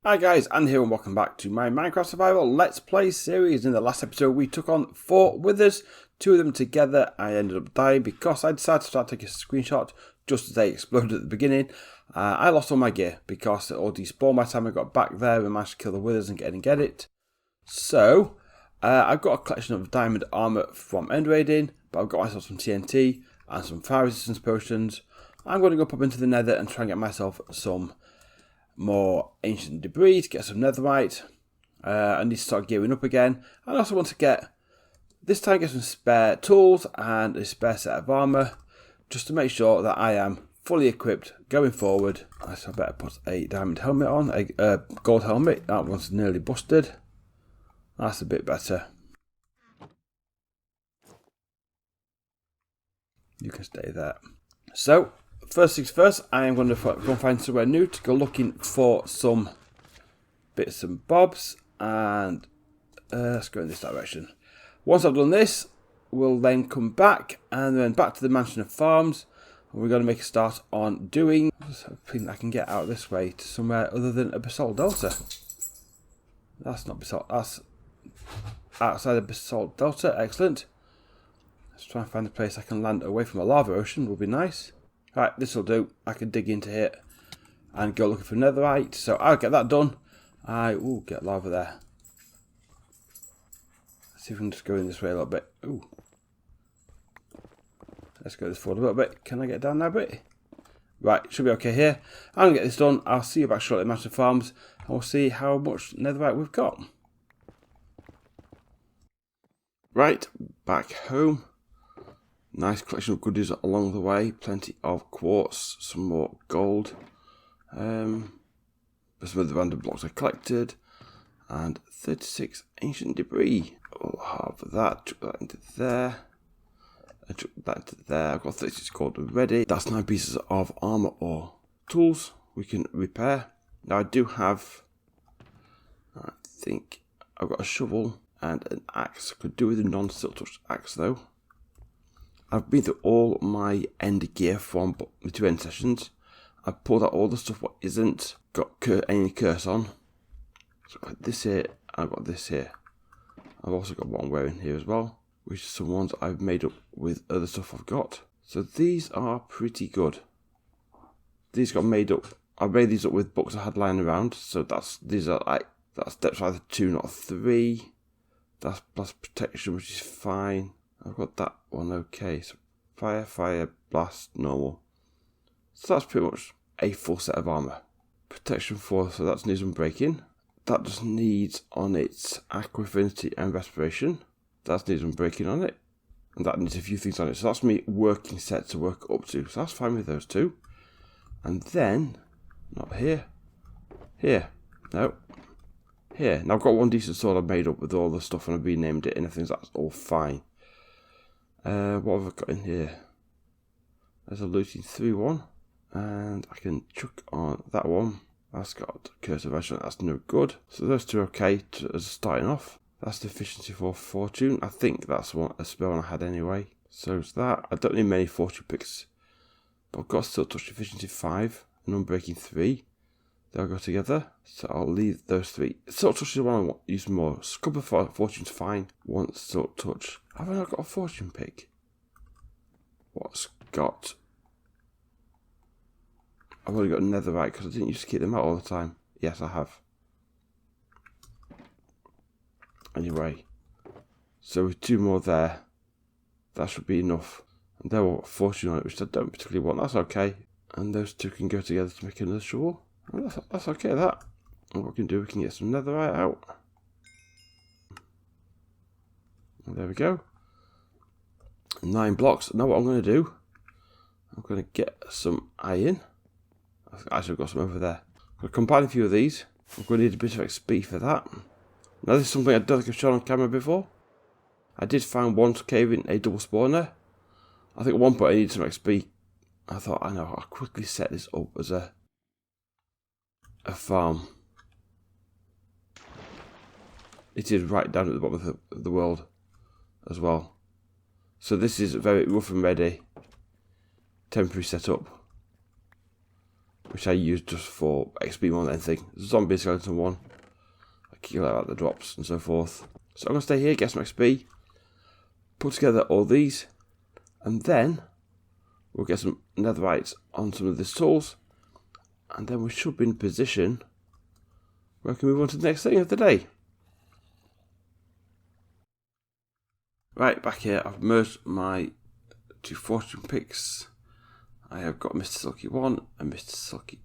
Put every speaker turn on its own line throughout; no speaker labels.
Hi guys, Andy here and welcome back to my Minecraft Survival Let's Play series. In the last episode we took on 4 withers, 2 of them together. I ended up dying because I decided to start taking a screenshot just as they exploded at the beginning. I lost all my gear because it all despawned by the time I got back there and managed to kill the withers and get it. So, I've got a collection of diamond armour from end raiding, but I've got myself some TNT and some fire resistance potions. I'm going to go pop into the nether and try and get myself some more ancient debris to get some netherite. I need to start gearing up again. I also want to get some spare tools and a spare set of armour just to make sure that I am fully equipped going forward. So I better put a diamond helmet on, a gold helmet. That one's nearly busted. That's a bit better. You can stay there. So first things first, I am going to go and find somewhere new to go looking for some bits and bobs, and let's go in this direction. Once I've done this, we'll then come back and then back to the mansion of farms, and we're going to make a start on doing. I was hoping I can get out this way to somewhere other than a basalt delta. That's not basalt, that's outside the basalt delta. Excellent. Let's try and find a place I can land away from a lava ocean. Would be nice. Right, this will do. I can dig into here and go looking for netherite. So I'll get that done. I will get lava there. Let's see if we can just go in this way a little bit. Ooh. Let's go this forward a little bit. Can I get down there a bit? Right, should be okay here. I'm going to get this done. I'll see you back shortly at Mansion Farms, and we'll see how much netherite we've got. Right, back home. Nice collection of goodies along the way. Plenty of quartz, some more gold. Some of the random blocks I collected. And 36 ancient debris. We'll have that. Chuck that into there. And chuck that into there. I've got 36 gold already. That's 9 pieces of armour or tools we can repair. Now I do have, I think I've got a shovel and an axe. Could do with a non-silk touch axe though. I've been through all my end gear from the 2 end sessions. I've pulled out all the stuff what isn't got any curse on. So I've got this here, I've got this here. I've also got what I'm wearing here as well, which is some ones I've made up with other stuff I've got. So these are pretty good. These got made up. I made these up with books I had lying around. So that's depth either 2 not 3. That's plus protection, which is fine. I've got that one okay. So fire, blast, normal. So that's pretty much a full set of armour. Protection 4, so that needs unbreaking. That just needs on its aqua affinity and respiration. That needs unbreaking on it. And that needs a few things on it. So that's me working set to work up to. So that's fine with those 2. And then, not here. Here. No. Here. Now I've got one decent sword I've made up with all the stuff and I've renamed it and everything, so that's all fine. What have I got in here? There's a looting 3 one, and I can chuck on that one. That's got curse of Edge, that's no good. So those 2 are okay as starting off. That's the efficiency for fortune. I think that's a spell I had anyway. So it's that. I don't need many fortune picks, but I've got still touch efficiency 5 and unbreaking 3. They'll go together. So I'll leave those 3. Silk touch is the one I want to use more. A couple of fortune's fine. One silk touch. Have I not got a fortune pick? What's got? I've only got netherite because I didn't used to keep them out all the time. Yes, I have. Anyway, so with 2 more there, that should be enough. And there will fortune on it, which I don't particularly want. That's okay. And those 2 can go together to make another shovel. Well, that's okay, that. And what we can do, we can get some netherite out. And there we go. 9 blocks. Now what I'm going to do, I'm going to get some iron. I've actually got some over there. I'm going to combine a few of these. I'm going to need a bit of XP for that. Now this is something I don't think I've shown on camera before. I did find one cave in a double spawner. I think at one point I needed some XP. I thought, I know, I'll quickly set this up as a farm. It is right down at the bottom of the world as well. So this is very rough and ready temporary setup. which I use just for XP more than anything. Zombie skeleton one. I kill out the drops and so forth. So I'm going to stay here, get some XP, put together all these, and then we'll get some netherite on some of these tools, and then we should be in a position where we can move on to the next thing of the day. Right, back here, I've merged my two fortune picks. I have got Mr. Silky 1 and Mr. Silky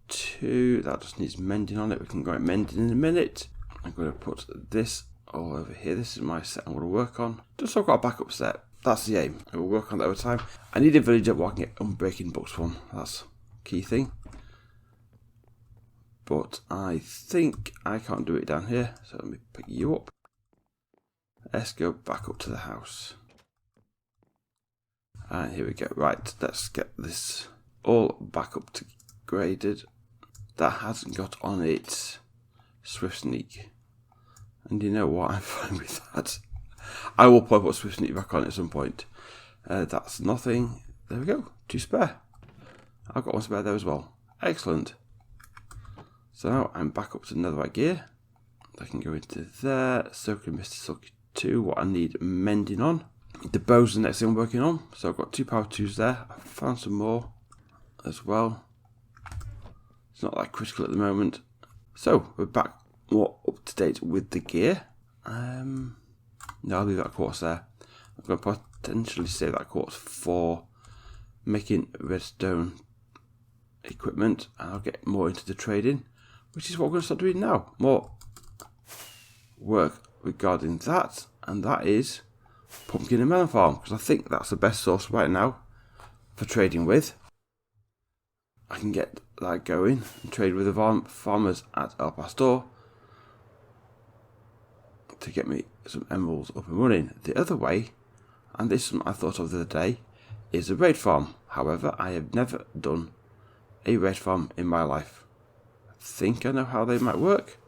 2. That just needs mending on it. We can go at mending in a minute. I'm going to put this all over here. This is my set I'm going to work on. Just so I've got a backup set. That's the aim. I will work on that over time. I need a villager where I can get unbreaking books from. That's a key thing. But I think I can't do it down here. So let me pick you up. Let's go back up to the house. And here we go. Right, let's get this all back up to graded. That hasn't got on it Swift Sneak. And you know what? I'm fine with that. I will probably put Swift Sneak back on at some point. That's nothing. There we go. 2 spare. I've got 1 spare there as well. Excellent. So now I'm back up to netherite gear. I can go into there. So can Mr. Silky 2. What I need mending on. The bow's the next thing I'm working on. So I've got 2 power 2s there. I found some more as well. It's not that critical at the moment. So we're back more up to date with the gear. No, I'll leave that quartz there. I'm going to potentially save that quartz for making redstone equipment. And I'll get more into the trading, which is what we're going to start doing now. More work regarding that, and that is pumpkin and melon farm, because I think that's the best source right now for trading with. I can get that going and trade with the farmers at El Pastor to get me some emeralds up and running. The other way, and this is something I thought of the other day, is a raid farm. However, I have never done a raid farm in my life. I think I know how they might work,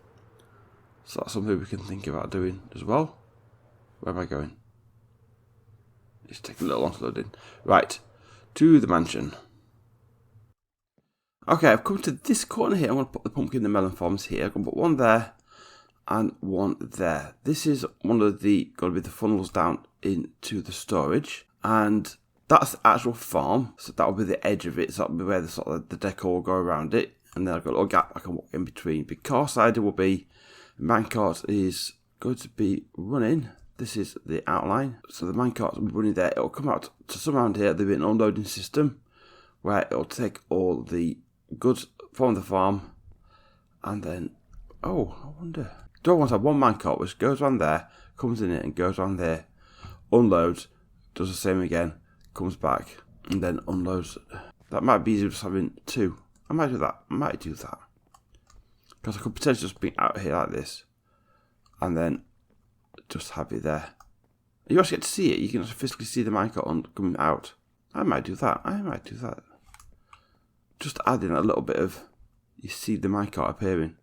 so that's something we can think about doing as well. Where am I going? It's taking a little long to load in. Right, to the mansion. Okay, I've come to this corner here. I'm going to put the pumpkin and the melon farms here. I'm going to put one there and one there. This is one of the, going to be the funnels down into the storage. And that's the actual farm. So that will be the edge of it. So that will be where the sort of the decor will go around it. And then I've got a little gap I can walk in between. Because I will be, minecart is going to be running. This is the outline. So the minecart will be running there. It will come out to some around here. There'll be an unloading system where it will take all the goods from the farm. And then, oh, I wonder. Do I want to have one minecart which goes around there, comes in it and goes around there, unloads, does the same again, comes back, and then unloads. That might be easier just having 2. I might do that. Because I could potentially just be out here like this. And then just have it there. You actually get to see it. You can actually physically see the minecart coming out. I might do that. Just add in a little bit of, you see the minecart appearing.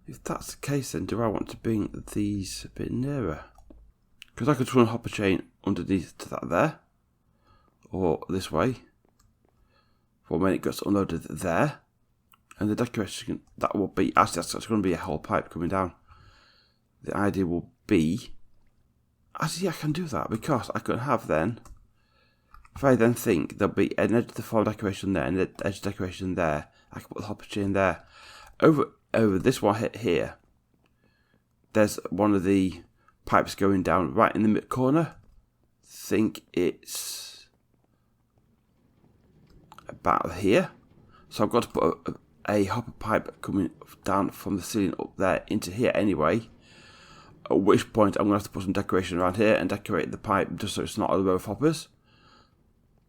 If that's the case, then do I want to bring these a bit nearer? Because I could run a hopper chain underneath to that there. Or this way. For when it gets unloaded there. And the decoration, that will be, actually that's going to be a whole pipe coming down. The idea will be, actually I can do that because I could have then, if I then think there'll be an edge of the farm decoration there and an edge decoration there, I can put the hopper chain there. Over this one here, there's one of the pipes going down right in the mid corner. Think it's about here. So I've got to put a hopper pipe coming down from the ceiling up there into here anyway. At which point I'm going to have to put some decoration around here and decorate the pipe just so it's not a row of hoppers.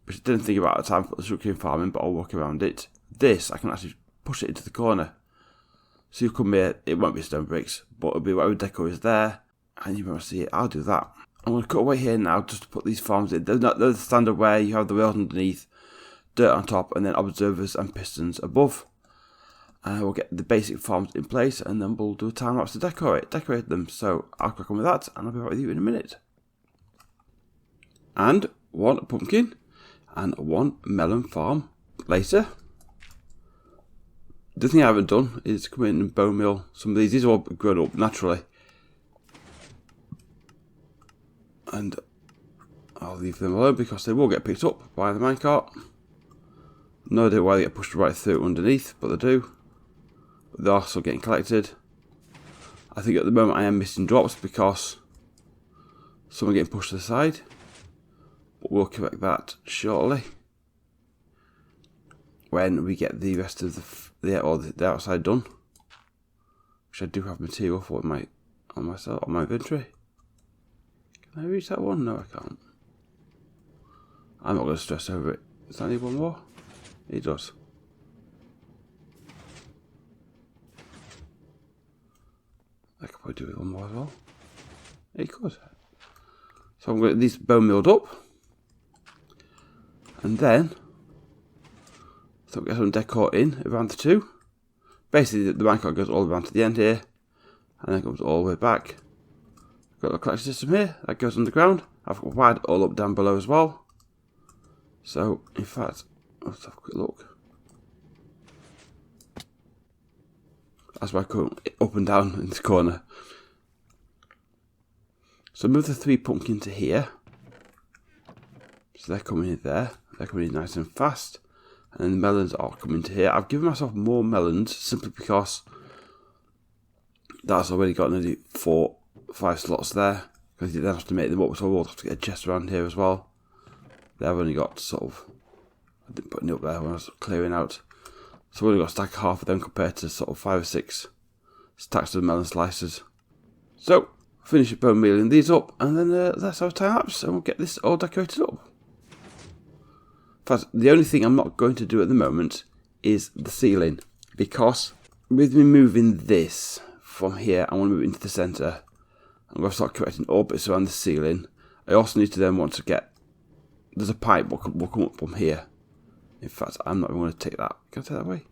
Which I didn't think about at the time for the sugarcane farming, but I'll work around it. This, I can actually push it into the corner. So you come here, it won't be stone bricks, but it'll be whatever decor is there. And you won't see it, I'll do that. I'm going to cut away here now just to put these farms in. They're the standard where you have the rails underneath, dirt on top, and then observers and pistons above. And we'll get the basic farms in place, and then we'll do a time lapse to decorate them. So I'll crack on with that, and I'll be back with you in a minute. And 1 pumpkin and 1 melon farm later. The thing I haven't done is come in and bone mill some of these. These are all grown up naturally. And I'll leave them alone because they will get picked up by the minecart. No idea why they get pushed right through underneath, but they do. But they're also getting collected. I think at the moment I am missing drops because some are getting pushed to the side. But we'll correct that shortly when we get the rest of the outside done. Which I do have material for on my inventory. Can I reach that one? No, I can't. I'm not going to stress over it. Does that need one more? It does. I could probably do with one more as well. It could. So I'm going to get these bone milled up. And then, so we get some decor in around the two. Basically, the minecart goes all around to the end here. And then comes all the way back. Got the collection system here. That goes underground. I've got WID all up down below as well. So, in fact, let's have a quick look. That's why I go up and down in this corner. So move the 3 pumpkin to here. So they're coming in there. They're coming in nice and fast. And then the melons are coming to here. I've given myself more melons simply because that's already got nearly 4-5 slots there. Because you then have to make them up, so we'll have to get a chest around here as well. They've only got sort of, I didn't put any up there when I was clearing out. So we've only got a stack of half of them compared to sort of 5 or 6 stacks of melon slices. So, finish bone mealing these up, and then let's have a time lapse, and we'll get this all decorated up. In fact, the only thing I'm not going to do at the moment is the ceiling, because with me moving this from here, I want to move it into the centre. I'm going to start correcting orbits around the ceiling. I also need to then want to get, there's a pipe will come up from here. In fact, I'm not even going to take that. Can I take that away?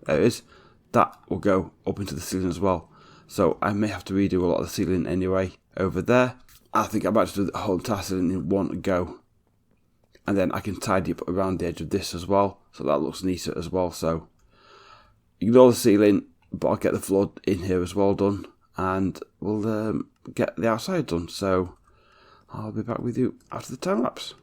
There it is. That will go up into the ceiling as well. So I may have to redo a lot of the ceiling anyway over there. I think I might just do the whole entire ceiling in one go. And then I can tidy up around the edge of this as well. So that looks neater as well. So ignore the ceiling, but I'll get the floor in here as well done. And we'll get the outside done. So I'll be back with you after the time lapse.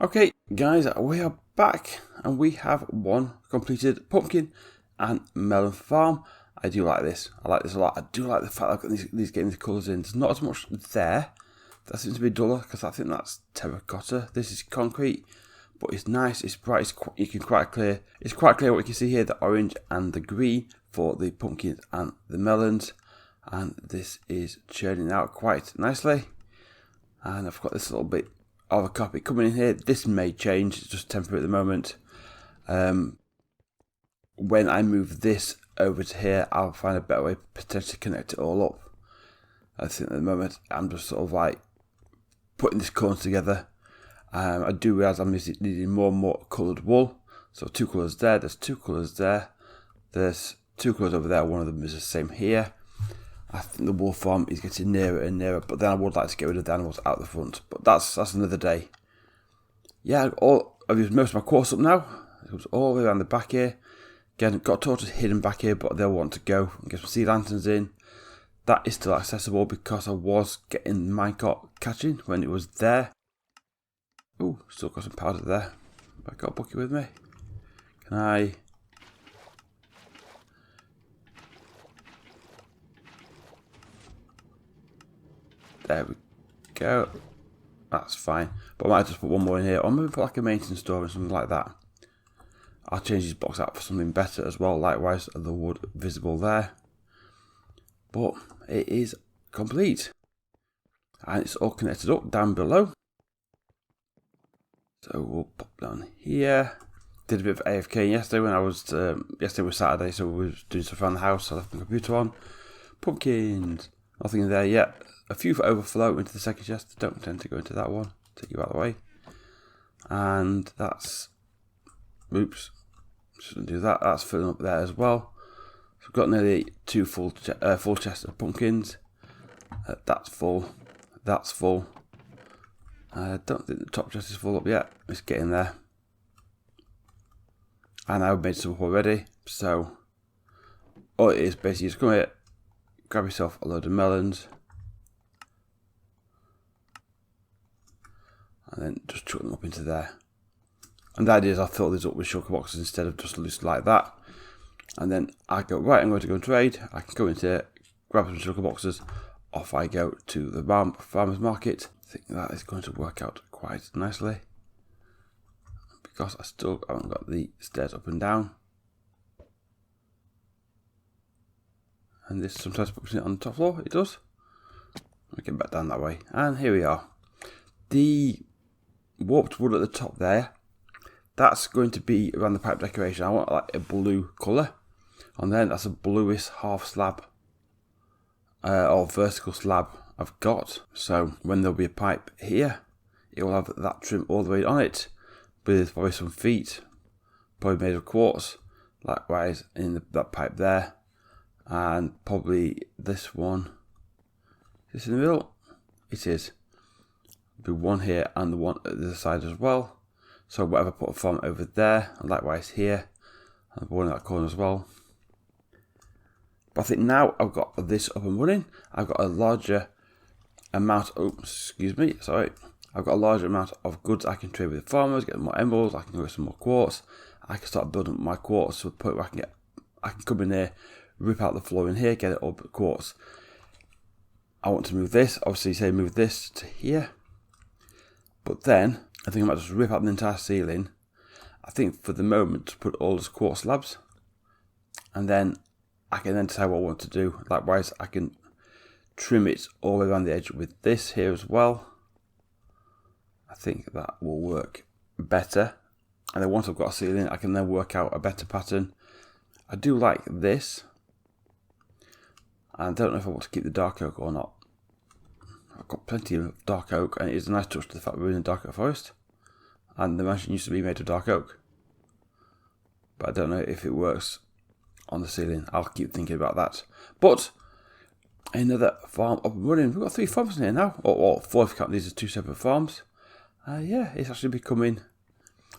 Okay, guys, we are back and we have one completed pumpkin and melon farm. I do like this. I like this a lot. I do like the fact I've got these getting the colours in. There's not as much there. That seems to be duller because I think that's terracotta. This is concrete, but it's nice. It's bright. You can quite clear. It's quite clear what you can see here: the orange and the green for the pumpkins and the melons. And this is churning out quite nicely. And I've got this little bit of a carpet coming in here. This may change. It's just temporary at the moment. When I move this over to here, I'll find a better way to potentially connect it all up. I think at the moment I'm just sort of like putting this corner together. I do realise I'm needing more and more coloured wool. So 2 colours there, there's 2 colours there, there's 2 colours over there, one of them is the same here. I think the wool farm is getting nearer and nearer, but then I would like to get rid of the animals out the front. But that's another day. Yeah, I've used most of my quartz up now. It comes all the way around the back here. Again, got torches hidden back here, but they'll want to go and get some sea lanterns in. That is still accessible because I was getting minecart catching when it was there. Ooh, still got some powder there. Have I got a bucket with me? Can I? There we go. That's fine. But I might just put one more in here. Or maybe put like a maintenance store or something like that. I'll change this box out for something better as well. Likewise, the wood visible there. But it is complete. And it's all connected up down below. So we'll pop down here. Did a bit of AFK yesterday when I was, yesterday was Saturday, so we were doing stuff around the house. I left my computer on. Pumpkins. Nothing in there yet. A few for overflow into the second chest. Don't tend to go into that one. Take you out of the way. And that's... Oops. Shouldn't do that. That's filling up there as well. So we've got nearly 2 full chests of pumpkins. That's full. That's full. I don't think the top chest is full up yet. It's getting there. And I've made some up already. So all it is basically just come here, grab yourself a load of melons. And then just chuck them up into there. And the idea is I'll fill these up with shulker boxes instead of just loose like that. And then I go, right, I'm going to go and trade. I can go into here, grab some shulker boxes. Off I go to the farmer's market. I think that is going to work out quite nicely. Because I still haven't got the stairs up and down. And this sometimes puts it on the top floor. It does. I'll get back down that way. And here we are. The warped wood at the top there, that's going to be around the pipe decoration. I want like a blue colour, and then that's a bluish half slab or vertical slab I've got. So when there'll be a pipe here, it will have that trim all the way on it, with probably some feet, probably made of quartz, likewise in that pipe there, and probably this one. Is this in the middle? It is. Be one here and the one at the other side as well. So whatever, put a farm over there, and likewise here, and one in that corner as well. But I think now I've got this up and running, I've got a larger amount. I've got a larger amount of goods I can trade with the farmers, get more emeralds. I can go get some more quartz. I can start building up my quartz to the point where I can come in here, rip out the floor in here, get it all but quartz. I want to move this. Obviously, say move this to here. But then, I think I might just rip out the entire ceiling. I think for the moment, to put all those quartz slabs. And then, I can then decide what I want to do. Likewise, I can trim it all the way around the edge with this here as well. I think that will work better. And then once I've got a ceiling, I can then work out a better pattern. I do like this. I don't know if I want to keep the dark oak or not. I've got plenty of dark oak, and it is a nice touch to the fact we're in a dark oak forest. And the mansion used to be made of dark oak. But I don't know if it works on the ceiling. I'll keep thinking about that. But another farm up and running. We've got 3 farms in here now. Or 4 if you count these as 2 separate farms. Yeah, it's actually becoming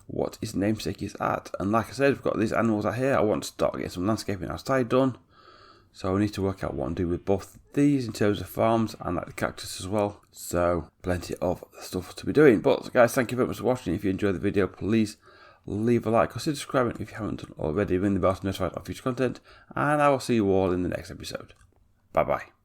what its namesake is at. And like I said, we've got these animals out here. I want to start getting some landscaping outside done. So I need to work out what I'm doing with both these in terms of farms and like the cactus as well. So plenty of stuff to be doing. But guys, thank you very much for watching. If you enjoyed the video, please leave a like, consider subscribing if you haven't done already, ring the bell to be notified of future content, and I will see you all in the next episode. Bye bye.